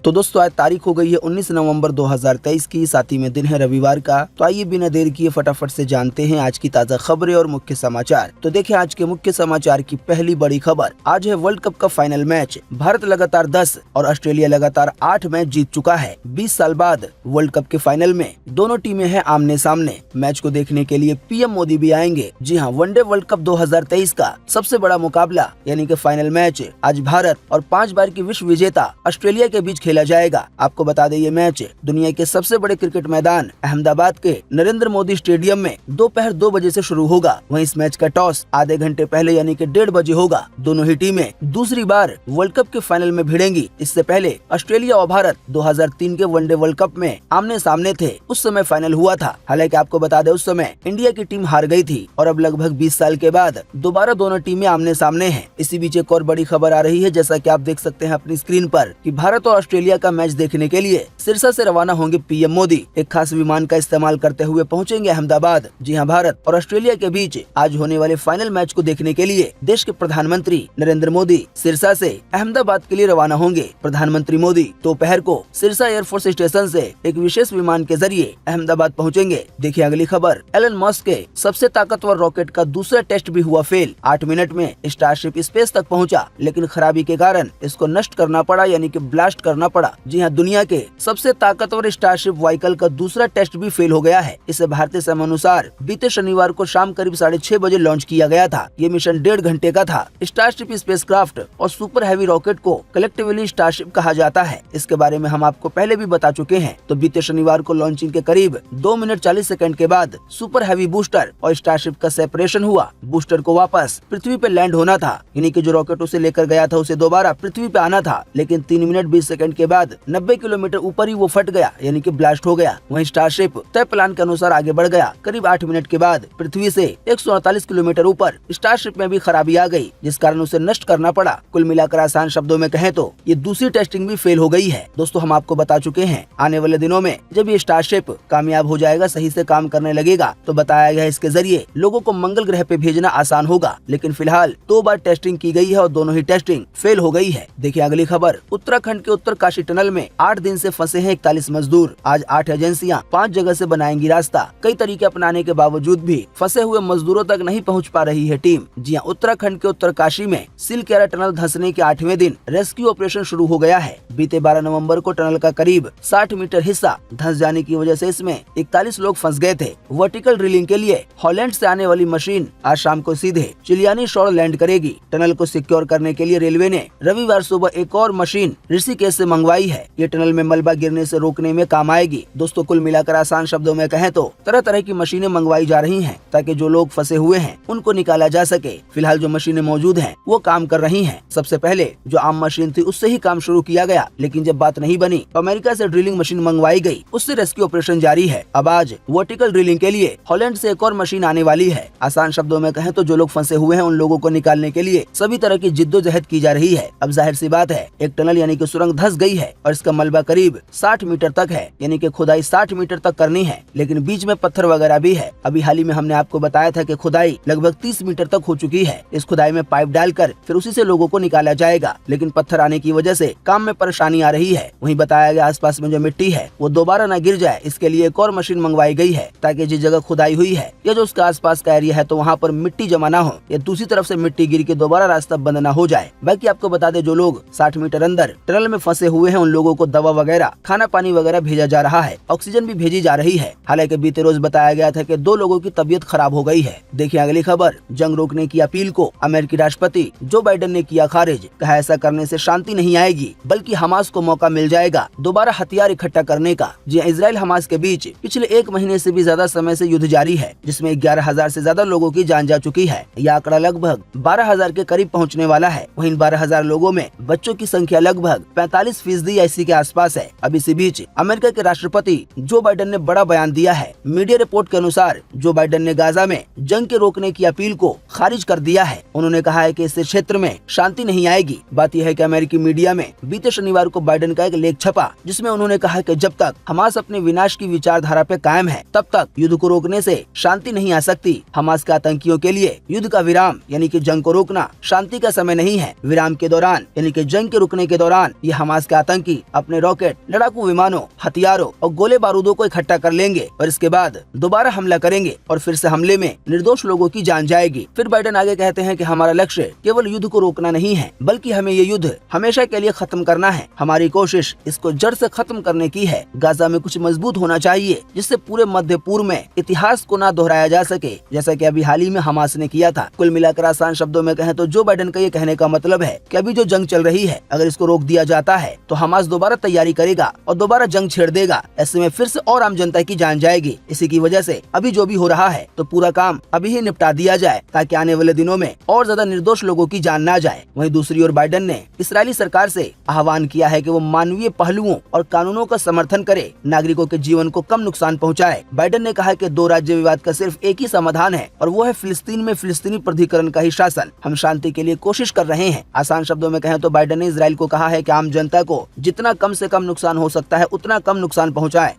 तो दोस्तों आज तारीख हो गई है 19 नवंबर 2023 की, साथ ही में दिन है रविवार का। तो आइए बिना देर किए फटाफट से जानते हैं आज की ताज़ा खबरें और मुख्य समाचार। तो देखिए आज के मुख्य समाचार की पहली बड़ी खबर। आज है वर्ल्ड कप का फाइनल मैच। भारत लगातार 10 और ऑस्ट्रेलिया लगातार 8 मैच जीत चुका है। 20 साल बाद वर्ल्ड कप के फाइनल में दोनों टीमें हैं आमने सामने। मैच को देखने के लिए पीएम मोदी भी आएंगे। जी हाँ, वनडे वर्ल्ड कप 2023 का सबसे बड़ा मुकाबला यानी कि फाइनल मैच आज भारत और 5 बार की विश्व विजेता ऑस्ट्रेलिया के बीच खेला जाएगा। आपको बता दें ये मैच दुनिया के सबसे बड़े क्रिकेट मैदान अहमदाबाद के नरेंद्र मोदी स्टेडियम में दोपहर 2 बजे से शुरू होगा। वहीं इस मैच का टॉस आधे घंटे पहले यानी कि 1:30 बजे होगा। दोनों ही टीमें दूसरी बार वर्ल्ड कप के फाइनल में भिड़ेंगी। इससे पहले ऑस्ट्रेलिया और भारत 2003 के वनडे वर्ल्ड कप में आमने सामने थे। उस समय फाइनल हुआ था। हालांकि आपको बता दें उस समय इंडिया की टीम हार गई थी और अब लगभग 20 साल के बाद दोबारा दोनों टीमें आमने सामने हैं। इसी बीच एक और बड़ी खबर आ रही है, जैसा कि आप देख सकते हैं अपनी स्क्रीन पर, कि भारत और ऑस्ट्रेलिया का मैच देखने के लिए सिरसा से रवाना होंगे पीएम मोदी। एक खास विमान का इस्तेमाल करते हुए पहुंचेंगे अहमदाबाद। जी हां, भारत और ऑस्ट्रेलिया के बीच आज होने वाले फाइनल मैच को देखने के लिए देश के प्रधानमंत्री नरेंद्र मोदी सिरसा से अहमदाबाद के लिए रवाना होंगे। प्रधानमंत्री मोदी दोपहर को सिरसा एयरफोर्स स्टेशन से एक विशेष विमान के जरिए अहमदाबाद पहुंचेंगे। देखिए अगली खबर। एलन मस्क के सबसे ताकतवर रॉकेट का दूसरा टेस्ट भी हुआ फेल। 8 मिनट में स्टारशिप स्पेस तक पहुंचा, लेकिन खराबी के कारण इसको नष्ट करना पड़ा यानी कि ब्लास्ट करना पड़ा। जी हाँ, दुनिया के सबसे ताकतवर स्टारशिप व्हीकल का दूसरा टेस्ट भी फेल हो गया है। इसे भारतीय समय अनुसार बीते शनिवार को शाम करीब 6:30 बजे लॉन्च किया गया था। ये मिशन 1.5 घंटे का था। स्टारशिप स्पेसक्राफ्ट और सुपर हैवी रॉकेट को कलेक्टिवली स्टारशिप कहा जाता है। इसके बारे में हम आपको पहले भी बता चुके हैं। तो बीते शनिवार को लॉन्चिंग के करीब 2 मिनट 40 सेकंड के बाद सुपर हैवी बूस्टर और स्टारशिप का सेपरेशन हुआ। बूस्टर को वापस पृथ्वी पे लैंड होना था, यानी कि जो रॉकेट उसे लेकर गया था उसे दोबारा पृथ्वी पे आना था, लेकिन 3 मिनट 20 सेकंड के बाद 90 किलोमीटर ऊपर ही वो फट गया यानी कि ब्लास्ट हो गया। वहीं स्टारशिप तय प्लान के अनुसार आगे बढ़ गया। करीब 8 मिनट के बाद पृथ्वी से 148 किलोमीटर ऊपर स्टारशिप में भी खराबी आ गई, जिस कारण उसे नष्ट करना पड़ा। कुल मिलाकर आसान शब्दों में कहें तो ये दूसरी टेस्टिंग भी फेल हो गई है। दोस्तों हम आपको बता चुके हैं आने वाले दिनों में जब ये स्टारशिप कामयाब हो जाएगा, सही से काम करने लगेगा, तो बताया गया इसके जरिए लोगों को मंगल ग्रह पे भेजना आसान होगा। लेकिन फिलहाल 2 बार टेस्टिंग की गई है और दोनों ही टेस्टिंग फेल हो गई है। देखिए अगली खबर। उत्तराखंड के उत्तरकाशी टनल में 8 दिन से फंसे हैं 41 मजदूर। आज 8 एजेंसियां 5 जगह से बनाएंगी रास्ता। कई तरीके अपनाने के बावजूद भी फंसे हुए मजदूरों तक नहीं पहुंच पा रही है टीम। जी हां, उत्तराखंड के उत्तरकाशी में सिलकेरा टनल धंसने के 8वें दिन रेस्क्यू ऑपरेशन शुरू हो गया है। बीते 12 नवंबर को टनल का करीब 60 मीटर हिस्सा धंस जाने की वजह से इसमें 41 लोग फंस गए थे। वर्टिकल ड्रिलिंग के लिए हॉलैंड से आने वाली मशीन आज शाम को सीधे चिलियानी शोर लैंड करेगी। टनल को सिक्योर करने के लिए रेलवे ने रविवार सुबह एक और मशीन ऋषिकेश से मंगवाई है। ये टनल में मलबा गिरने से रोकने में काम आएगी। दोस्तों कुल मिलाकर आसान शब्दों में कहें तो तरह तरह की मशीनें मंगवाई जा रही हैं ताकि जो लोग फंसे हुए हैं उनको निकाला जा सके। फिलहाल जो मशीनें मौजूद हैं वो काम कर रही हैं। सबसे पहले जो आम मशीन थी उससे ही काम शुरू किया गया, लेकिन जब बात नहीं बनी तो अमेरिका से ड्रिलिंग मशीन मंगवाई गई, उससे रेस्क्यू ऑपरेशन जारी है। अब आज वर्टिकल ड्रिलिंग के लिए हॉलैंड से एक और मशीन आने वाली है। आसान शब्दों में कहें तो जो लोग फंसे हुए हैं उन लोगों को निकालने के लिए सभी तरह की जिद्दोजहद की जा रही है। अब जाहिर सी बात है एक टनल यानी कि सुरंग धंस गई है और इसका मलबा करीब 60 मीटर तक है, यानी कि खुदाई 60 मीटर तक करनी है, लेकिन बीच में पत्थर वगैरह भी है। अभी हाल ही में हमने आपको बताया था कि खुदाई लगभग 30 मीटर तक हो चुकी है। इस खुदाई में पाइप डालकर फिर उसी से लोगों को निकाला जाएगा, लेकिन पत्थर आने की वजह से काम में परेशानी आ रही है। वहीं बताया गया आसपास में जो मिट्टी है वो दोबारा न गिर जाए, इसके लिए एक और मशीन मंगवाई गई है ताकि जिस जगह खुदाई हुई है या जो उसके आसपास का एरिया है तो वहाँ पर मिट्टी जमा न हो या दूसरी तरफ से मिट्टी गिर के दोबारा रास्ता बंद न हो जाए। बाकी आपको बता दें जो लोग 60 मीटर अंदर टनल में फंसे हुए हैं उन लोगों को दवा वगैरह, खाना पानी वगैरह भेजा जा रहा है, ऑक्सीजन भी भेजी जा रही है। हालांकि बीते रोज बताया गया था कि 2 लोगों की तबीयत खराब हो गई है। देखिए अगली खबर। जंग रोकने की अपील को अमेरिकी राष्ट्रपति जो बाइडेन ने किया खारिज। कहा ऐसा करने से शांति नहीं आएगी बल्कि हमास को मौका मिल जाएगा दोबारा हथियार इकट्ठा करने का। जी इजराइल हमास के बीच पिछले 1 महीने से भी ज्यादा समय से युद्ध जारी है, जिसमें 11,000 से ज्यादा लोगों की जान जा चुकी है। यह आंकड़ा लगभग 12,000 के करीब पहुँचने वाला है। वहीं 12,000 लोगों में बच्चों की संख्या लगभग 45% इसी के आसपास है। अब इसी बीच अमेरिका के राष्ट्रपति जो बाइडेन ने बड़ा बयान दिया है। मीडिया रिपोर्ट के अनुसार जो बाइडेन ने गाजा में जंग के रोकने की अपील को खारिज कर दिया है। उन्होंने कहा है कि इससे क्षेत्र में शांति नहीं आएगी। बात यह है कि अमेरिकी मीडिया में बीते शनिवार को बाइडेन का एक लेख छपा, जिसमें उन्होंने कहा कि जब तक हमास अपने विनाश की विचारधारा पे कायम है तब तक युद्ध को रोकने से शांति नहीं आ सकती। हमास के आतंकियों के लिए युद्ध का विराम यानी कि जंग को रोकना शांति का समय नहीं है। विराम के दौरान यानी कि जंग के रुकने के दौरान ये हमास के के आतंकी अपने रॉकेट, लड़ाकू विमानों, हथियारों और गोले बारूदों को इकट्ठा कर लेंगे और इसके बाद दोबारा हमला करेंगे और फिर से हमले में निर्दोष लोगों की जान जाएगी। फिर बाइडेन आगे कहते हैं कि हमारा लक्ष्य केवल युद्ध को रोकना नहीं है, बल्कि हमें ये युद्ध हमेशा के लिए खत्म करना है। हमारी कोशिश इसको जड़ से खत्म करने की है। गाजा में कुछ मजबूत होना चाहिए जिससे पूरे मध्य पूर्व में इतिहास को ना दोहराया जा सके, जैसा कि अभी हाल ही में हमास ने किया था। कुल मिलाकर आसान शब्दों में कहें तो जो बाइडेन का ये कहने का मतलब है कि अभी जो जंग चल रही है, अगर इसको रोक दिया जाता है तो हमास दोबारा तैयारी करेगा और दोबारा जंग छेड़ देगा। ऐसे में फिर से और आम जनता की जान जाएगी। इसी की वजह से अभी जो भी हो रहा है तो पूरा काम अभी ही निपटा दिया जाए, ताकि आने वाले दिनों में और ज्यादा निर्दोष लोगों की जान ना जाए। वहीं दूसरी ओर बाइडेन ने इस्राएली सरकार से आह्वान किया है कि वो मानवीय पहलुओं और कानूनों का समर्थन करे, नागरिकों के जीवन को कम नुकसान पहुंचाए। बाइडेन ने कहा कि 2 राज्य विवाद का सिर्फ एक ही समाधान है और वो है फिलिस्तीन में फिलिस्तीनी प्राधिकरण का ही शासन। हम शांति के लिए कोशिश कर रहे हैं। आसान शब्दों में कहें तो बाइडेन ने इजराइल को कहा है कि आम जनता को जितना कम से कम नुकसान हो सकता है उतना कम नुकसान पहुंचाए।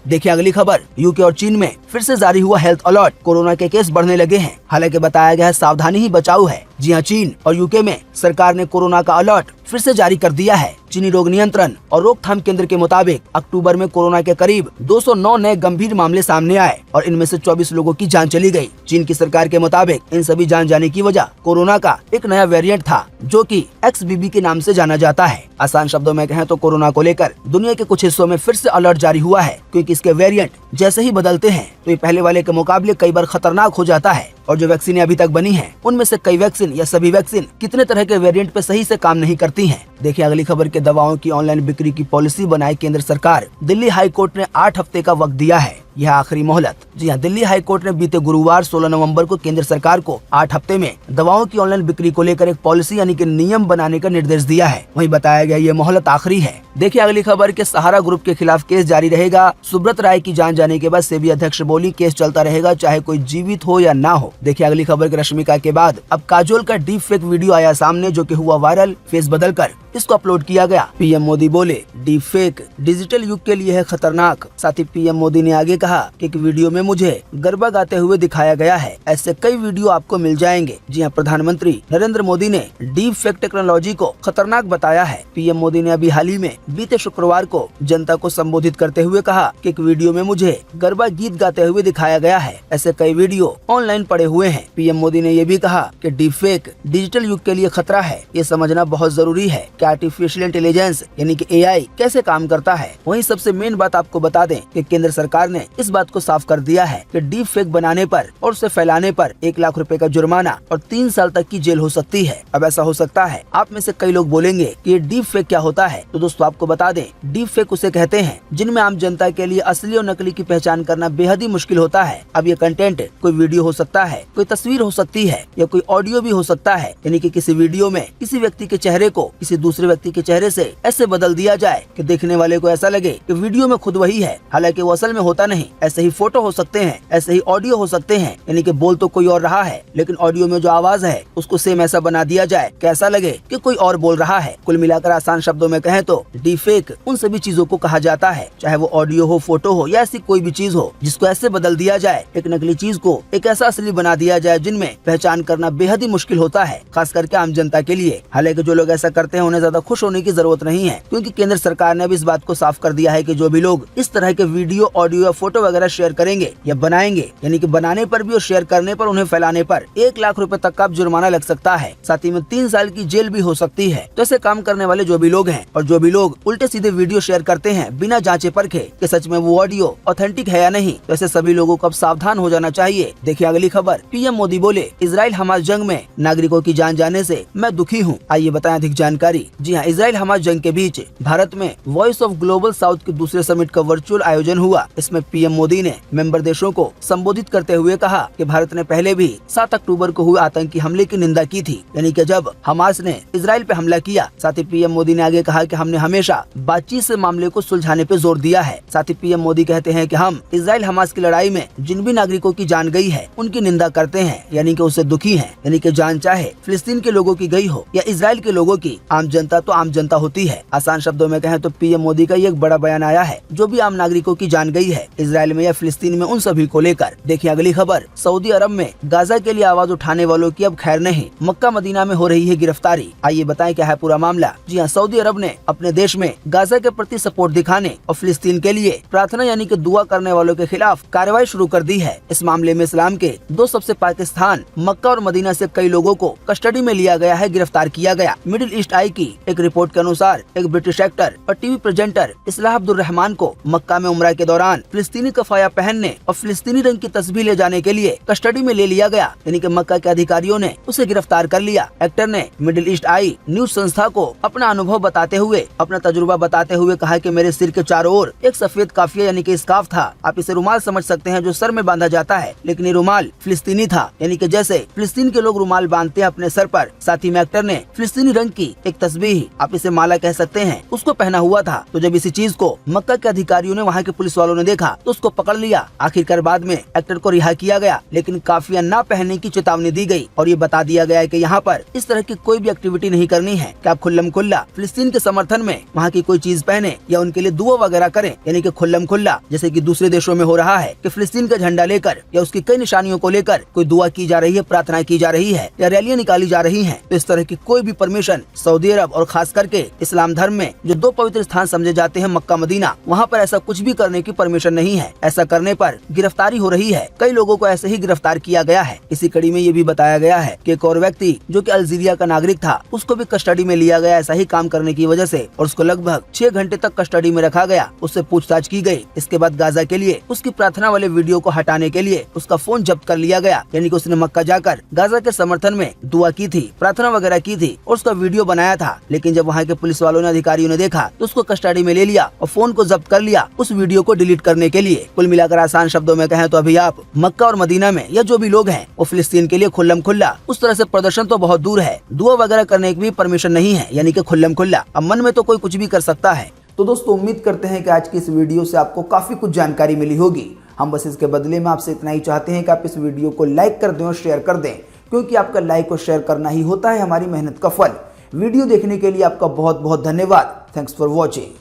देखिए अगली खबर, यूके और चीन में फिर से जारी हुआ हेल्थ अलर्ट। कोरोना के केस बढ़ने लगे हैं। हालांकि बताया गया है सावधानी ही बचाव है। जी हां, चीन और यूके में सरकार ने कोरोना का अलर्ट फिर से जारी कर दिया है। चीनी रोग नियंत्रण और रोकथाम केंद्र के मुताबिक अक्टूबर में कोरोना के करीब 209 नए गंभीर मामले सामने आए और इनमें से 24 लोगों की जान चली गई। चीन की सरकार के मुताबिक इन सभी जान जाने की वजह कोरोना का एक नया वेरिएंट था, जो कि XBB के नाम से जाना जाता है। आसान शब्दों में कहें तो कोरोना को लेकर दुनिया के कुछ हिस्सों में फिर से अलर्ट जारी हुआ है, क्योंकि इसके वेरिएंट जैसे ही बदलते हैं तो ये पहले वाले के मुकाबले कई बार खतरनाक हो जाता है। और जो वैक्सीन अभी तक बनी है, उनमें से कई वैक्सीन या सभी वैक्सीन कितने तरह के वेरिएंट पे सही से काम नहीं करती हैं। देखिए अगली खबर के दवाओं की ऑनलाइन बिक्री की पॉलिसी बनाए केंद्र सरकार। दिल्ली हाई कोर्ट ने 8 हफ्ते का वक्त दिया है। यह आखिरी मोहलत। जी हां, दिल्ली हाई कोर्ट ने बीते गुरुवार 16 नवंबर को केंद्र सरकार को 8 हफ्ते में दवाओं की ऑनलाइन बिक्री को लेकर एक पॉलिसी यानी कि नियम बनाने का निर्देश दिया है। वहीं बताया गया ये मोहलत आखिरी है। देखिए अगली खबर के सहारा ग्रुप के खिलाफ केस जारी रहेगा। सुब्रत राय की जान जाने के बाद सेबी अध्यक्ष बोली केस चलता रहेगा चाहे कोई जीवित हो या ना हो। देखिए अगली खबर के रश्मिका के बाद अब काजोल का डीप फेक वीडियो आया सामने, जो कि हुआ वायरल। फेस बदलकर इसको अपलोड किया गया। पीएम मोदी बोले डीप फेक डिजिटल युग के लिए है खतरनाक। साथ ही पीएम मोदी ने आगे कहा कि एक वीडियो में मुझे गरबा गाते हुए दिखाया गया है। ऐसे कई वीडियो आपको मिल जाएंगे। जी हां, प्रधानमंत्री नरेंद्र मोदी ने डीप फेक टेक्नोलॉजी को खतरनाक बताया है। पीएम मोदी ने अभी हाल ही में बीते शुक्रवार को जनता को संबोधित करते हुए कहा कि एक वीडियो में मुझे गरबा गीत गाते हुए दिखाया गया है। ऐसे कई वीडियो ऑनलाइन पड़े हुए हैं। पीएम मोदी ने ये भी कहा कि डीप फेक डिजिटल युग के लिए खतरा है। ये समझना बहुत जरूरी है कि आर्टिफिशियल इंटेलिजेंस यानी कि AI कैसे काम करता है। वहीं सबसे मेन बात आपको बता दें कि केंद्र सरकार ने इस बात को साफ कर दिया है कि डीप फेक बनाने पर और उसे फैलाने पर 1 लाख रुपए का जुर्माना और 3 साल तक की जेल हो सकती है। अब ऐसा हो सकता है आप में से कई लोग बोलेंगे कि ये डीप फेक क्या होता है। तो दोस्तों आपको बता दें, डीप फेक उसे कहते हैं जिनमें आम जनता के लिए असली और नकली की पहचान करना बेहद ही मुश्किल होता है। अब ये कंटेंट कोई वीडियो हो सकता है, कोई तस्वीर हो सकती है या कोई ऑडियो भी हो सकता है। यानी कि किसी वीडियो में किसी व्यक्ति के चेहरे को किसी दूसरे व्यक्ति के चेहरे से ऐसे बदल दिया जाए कि देखने वाले को ऐसा लगे कि वीडियो में खुद वही है, हालांकि वो असल में होता नहीं। ऐसे ही फोटो हो सकते हैं, ऐसे ही ऑडियो हो सकते हैं। यानी कि बोल तो कोई और रहा है, लेकिन ऑडियो में जो आवाज है उसको सेम ऐसा बना दिया जाए कि ऐसा लगे कि कोई और बोल रहा है। कुल मिलाकर आसान शब्दों में कहें तो डीप फेक उन सभी चीजों को कहा जाता है, चाहे वो ऑडियो हो, फोटो हो या ऐसी कोई भी चीज हो, जिसको ऐसे बदल दिया जाए, एक नकली चीज को एक ऐसा असली बना दिया जाए जिनमें पहचान करना बेहद ही मुश्किल होता है, खास करके आम जनता के लिए। हालांकि जो लोग ऐसा करते हैं उन्हें ज्यादा खुश होने की जरूरत नहीं है, क्योंकि केंद्र सरकार ने अब इस बात को साफ कर दिया है कि जो भी लोग इस तरह के वीडियो, ऑडियो या फोटो वगैरह शेयर करेंगे या बनाएंगे, यानी कि बनाने पर भी और शेयर करने पर, उन्हें फैलाने पर 1 लाख रुपए तक का जुर्माना लग सकता है। साथ ही में 3 साल की जेल भी हो सकती है। तो ऐसे काम करने वाले जो भी लोग हैं और जो भी लोग उल्टे सीधे वीडियो शेयर करते हैं बिना जांचे परखे कि सच में वो ऑडियो ऑथेंटिक है या नहीं, तो ऐसे सभी लोगों को अब सावधान हो जाना चाहिए। देखिए अगली खबर, पीएम मोदी बोले इजराइल हमास जंग में नागरिकों की जान जाने से मैं दुखी हूँ। आइए बताएं अधिक जानकारी। जी हाँ, इजराइल हमास जंग के बीच भारत में वॉइस ऑफ ग्लोबल साउथ के दूसरे समिट का वर्चुअल आयोजन हुआ। इसमें पीएम मोदी ने मेंबर देशों को संबोधित करते हुए कहा कि भारत ने पहले भी 7 अक्टूबर को हुए आतंकी हमले की निंदा की थी, यानी कि जब हमास ने इजराइल पे हमला किया। साथ ही पीएम मोदी ने आगे कहा कि हमने हमेशा बातचीत से मामले को सुलझाने पे जोर दिया है। साथ ही पीएम मोदी कहते हैं कि हम इजराइल हमास की लड़ाई में जिन भी नागरिकों की जान गई है उनकी निंदा करते हैं, यानी कि उससे दुखी हैं। यानी कि जान चाहे फिलिस्तीन के लोगों की गई हो या इजराइल के लोगों की, आम जनता तो आम जनता होती है। आसान शब्दों में कहें तो पीएम मोदी का ये एक बड़ा बयान आया है। जो भी आम नागरिकों की जान गई है इसराइल में या फिलिस्तीन में, उन सभी को लेकर। देखिए अगली खबर, सऊदी अरब में गाजा के लिए आवाज उठाने वालों की अब खैर नहीं, मक्का मदीना में हो रही है गिरफ्तारी। आइए बताएं क्या है पूरा मामला। जी हाँ, सऊदी अरब ने अपने देश में गाजा के प्रति सपोर्ट दिखाने और फिलिस्तीन के लिए प्रार्थना यानी कि दुआ करने वालों के खिलाफ कार्रवाई शुरू कर दी है। इस मामले में इस्लाम के दो सबसे पाकिस्तान, मक्का और मदीना से कई लोगों को कस्टडी में लिया गया है, गिरफ्तार किया गया। मिडिल ईस्ट आई की एक रिपोर्ट के अनुसार एक ब्रिटिश एक्टर और टीवी प्रेजेंटर इस्लाह अब्दुल रहमान को मक्का में उम्रा के दौरान फिलिस्तीनी कफाया पहनने और फिलिस्तीनी रंग की तस्वीर ले जाने के लिए कस्टडी में ले लिया गया, यानी कि मक्का के अधिकारियों ने उसे गिरफ्तार कर लिया। एक्टर ने मिडिल ईस्ट आई न्यूज संस्था को अपना अनुभव बताते हुए, अपना तजुर्बा बताते हुए कहा कि मेरे सिर के चारों ओर एक सफेद काफिया यानी कि स्कार्फ था। आप इसे रुमाल समझ सकते हैं जो सर में बांधा जाता है, लेकिन ये रुमाल फिलिस्तीनी था, यानी कि जैसे फिलिस्तीन के लोग रुमाल बांधते हैं अपने सर पर। साथ ही में एक्टर ने फिलिस्तीनी रंग की एक तस्बीह, आप इसे माला कह सकते हैं, उसको पहना हुआ था। तो जब इसी चीज को मक्का के अधिकारियों ने, वहाँ के पुलिस वालों ने देखा तो उसको पकड़ लिया। आखिरकार बाद में एक्टर को रिहा किया गया, लेकिन काफिया न पहनने की चेतावनी दी गई और ये बता दिया गया है कि यहाँ पर इस तरह की कोई भी एक्टिविटी नहीं करनी है कि आप खुल्लम खुल्ला फिलिस्तीन के समर्थन में वहाँ की कोई चीज पहने या उनके लिए दुआ वगैरह करें, यानी कि खुल्लम खुल्ला जैसे कि दूसरे देशों में हो रहा है कि फिलिस्तीन का झंडा लेकर या उसकी कई निशानियों को लेकर कोई दुआ की जा रही है, प्रार्थना की जा रही है या रैलियां निकाली जा रही हैं। तो इस तरह की कोई भी परमिशन सऊदी अरब और खास करके इस्लाम धर्म में जो दो पवित्र स्थान समझे जाते हैं मक्का मदीना, वहाँ पर ऐसा कुछ भी करने की परमिशन नहीं है। ऐसा करने पर गिरफ्तारी हो रही है। कई लोगों को ऐसे ही गिरफ्तार किया गया है। इसी कड़ी में ये भी बताया गया है कि एक और व्यक्ति जो कि अल्जीरिया का नागरिक था, उसको भी कस्टडी में लिया गया ऐसा ही काम करने की वजह से, और उसको लगभग 6 घंटे तक कस्टडी में रखा गया। उससे पूछताछ की गई। इसके बाद गाजा के लिए उसकी प्रार्थना वाले वीडियो को हटाने के लिए उसका फोन जब्त कर लिया गया, यानी कि उसने मक्का जाकर गाजा के समर्थन में दुआ की थी, प्रार्थना वगैरह की थी और उसका वीडियो बनाया था। लेकिन जब वहाँ के पुलिस वालों ने, अधिकारियों ने देखा तो उसको कस्टडी में ले लिया और फोन को जब्त कर लिया उस वीडियो को डिलीट करने के लिए। कुल मिलाकर आसान शब्दों में कहें तो अभी आप मक्का और मदीना में या जो भी लोग हैं वो फिलिस्तीन के लिए खुल्लम खुल्ला, उस तरह से प्रदर्शन तो बहुत दूर है, दुआ वगैरह करने की भी परमिशन नहीं है, यानी कि खुल्लम खुल्ला। अब मन में तो कोई कुछ भी कर सकता है। तो दोस्तों उम्मीद करते हैं कि आज की इस वीडियो से आपको काफी कुछ जानकारी मिली होगी। हम बस इसके बदले में आपसे इतना ही चाहते हैं कि आप इस वीडियो को लाइक कर दें और शेयर कर दें, क्योंकि आपका लाइक और शेयर करना ही होता है हमारी मेहनत का फल। वीडियो देखने के लिए आपका बहुत बहुत धन्यवाद। Thanks for watching.